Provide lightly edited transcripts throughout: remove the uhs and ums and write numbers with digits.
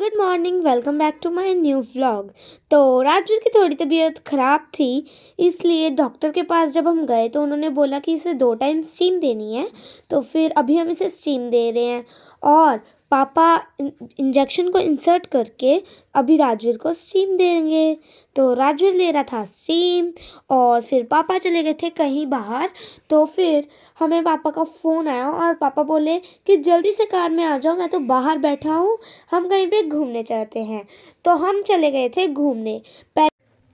Good morning, welcome back to my new vlog. तो राजवीर की थोड़ी तबीयत ख़राब थी, इसलिए डॉक्टर के पास जब हम गए तो उन्होंने बोला कि इसे 2 टाइम स्टीम देनी है। तो फिर अभी हम इसे स्टीम दे रहे हैं और पापा इंजेक्शन को इंसर्ट करके अभी राजवीर को स्टीम देंगे। तो राजवीर ले रहा था स्टीम और फिर पापा चले गए थे कहीं बाहर। तो फिर हमें पापा का फ़ोन आया और पापा बोले कि जल्दी से कार में आ जाओ, मैं तो बाहर बैठा हूँ, हम कहीं पे घूमने चाहते हैं। तो हम चले गए थे घूमने।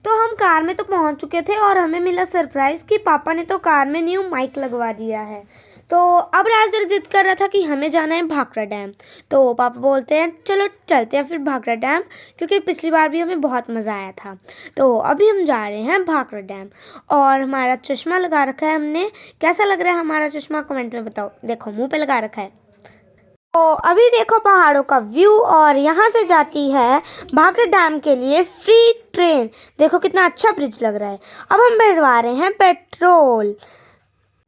तो हम कार में तो पहुंच चुके थे और हमें मिला सरप्राइज़ कि पापा ने तो कार में न्यू माइक लगवा दिया है। तो अब राजवीर जिद कर रहा था कि हमें जाना है भाखड़ा डैम। तो पापा बोलते हैं चलो चलते हैं फिर भाखड़ा डैम, क्योंकि पिछली बार भी हमें बहुत मज़ा आया था। तो अभी हम जा रहे हैं भाखड़ा डैम और हमारा चश्मा लगा रखा है हमने। कैसा लग रहा है हमारा चश्मा, कमेंट में बताओ। देखो मुँह पे लगा रखा है। तो अभी देखो पहाड़ों का व्यू और यहाँ से जाती है भाखड़ा डैम के लिए फ्री ट्रेन। देखो कितना अच्छा ब्रिज लग रहा है। अब हम भरवा रहे हैं पेट्रोल।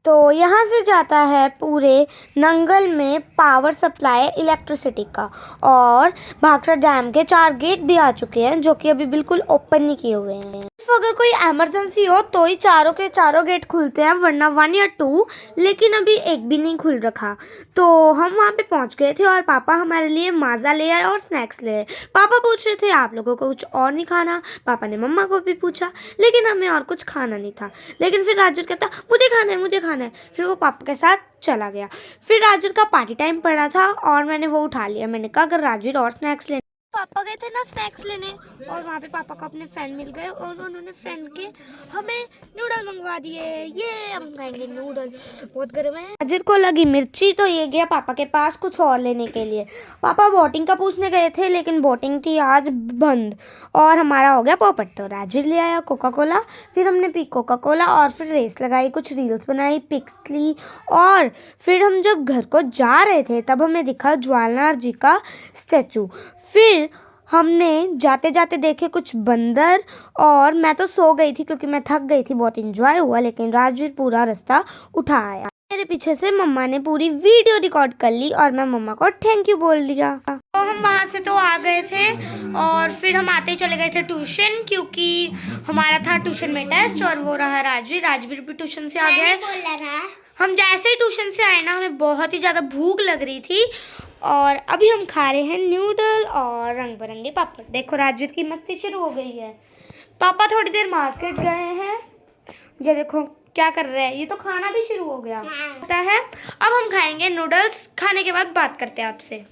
तो यहाँ से जाता है पूरे नंगल में पावर सप्लाई इलेक्ट्रिसिटी का। और भाखड़ा डैम के 4 गेट भी आ चुके हैं जो कि अभी बिल्कुल ओपन नहीं किए हुए हैं। अगर कोई इमरजेंसी हो तो ही चारों के चारों गेट खुलते हैं, वरना 1 या 2, लेकिन अभी एक भी नहीं खुल रखा। तो हम वहाँ पे पहुँच गए थे और पापा हमारे लिए माज़ा ले आए और स्नैक्स ले आए। पापा पूछ रहे थे आप लोगों को कुछ और नहीं खाना। पापा ने मम्मा को भी पूछा, लेकिन हमें और कुछ खाना नहीं था। लेकिन फिर राजवीर कहता मुझे खाना है, मुझे खाना है। फिर वो पापा के साथ चला गया। फिर राजवीर का पार्टी टाइम पड़ा था और मैंने वो उठा लिया। मैंने कहा अगर राजवीर और स्नैक्स लेने, पापा गए थे ना स्नैक्स लेने और वहाँ पे पापा को अपने फ्रेंड मिल गए और उन्होंने फ्रेंड के हमें नूडल मंगवा दिए। ये हम खाएंगे नूडल, बहुत गर्म है। अजित को लगी मिर्ची तो ये गया पापा के पास कुछ और लेने के लिए। पापा बोटिंग का पूछने गए थे, लेकिन बोटिंग थी आज बंद और हमारा हो गया पोपट। तो राजवीर ले आया कोका कोला, फिर हमने पी कोका कोला और फिर रेस लगाई, कुछ रील्स बनाई, पिक्स ली। और फिर हम जब घर को जा रहे थे तब हमें दिखा ज्वालानार जी का स्टैचू। फिर हमने जाते जाते देखे कुछ बंदर और मैं तो सो गई थी क्योंकि मैं थक गई थी। बहुत इंजॉय हुआ, लेकिन राजवीर पूरा रास्ता उठा आया। मेरे पीछे से मम्मा ने पूरी वीडियो रिकॉर्ड कर ली और मैं मम्मा को थैंक यू बोल दिया। तो हम वहाँ से तो आ गए थे और फिर हम आते ही चले गए थे ट्यूशन, क्योंकि हमारा था ट्यूशन में टेस्ट और वो रहा राजवीर। राजवीर भी ट्यूशन से आ गया। हम जैसे ही ट्यूशन से आए ना, हमें बहुत ही ज़्यादा भूख लग रही थी और अभी हम खा रहे हैं नूडल और रंग बिरंगे पापड़। देखो राजवीर की मस्ती शुरू हो गई है। पापा थोड़ी देर मार्केट गए हैं, ये देखो क्या कर रहे हैं, ये तो खाना भी शुरू हो गया होता है। अब हम खाएंगे नूडल्स, खाने के बाद बात करते हैं आपसे।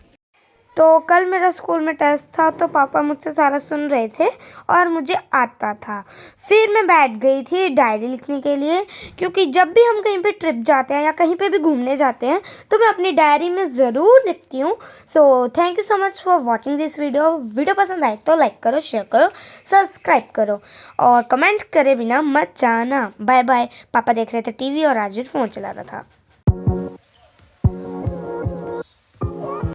तो कल मेरा स्कूल में टेस्ट था तो पापा मुझसे सारा सुन रहे थे और मुझे आता था। फिर मैं बैठ गई थी डायरी लिखने के लिए, क्योंकि जब भी हम कहीं पे ट्रिप जाते हैं या कहीं पे भी घूमने जाते हैं तो मैं अपनी डायरी में ज़रूर लिखती हूँ। So thank you so much for watching this video पसंद आए तो लाइक करो, शेयर करो, सब्सक्राइब करो और कमेंट करे बिना मत जाना। Bye bye. पापा देख रहे थे टीवी और राजवीर फ़ोन चला रहा था।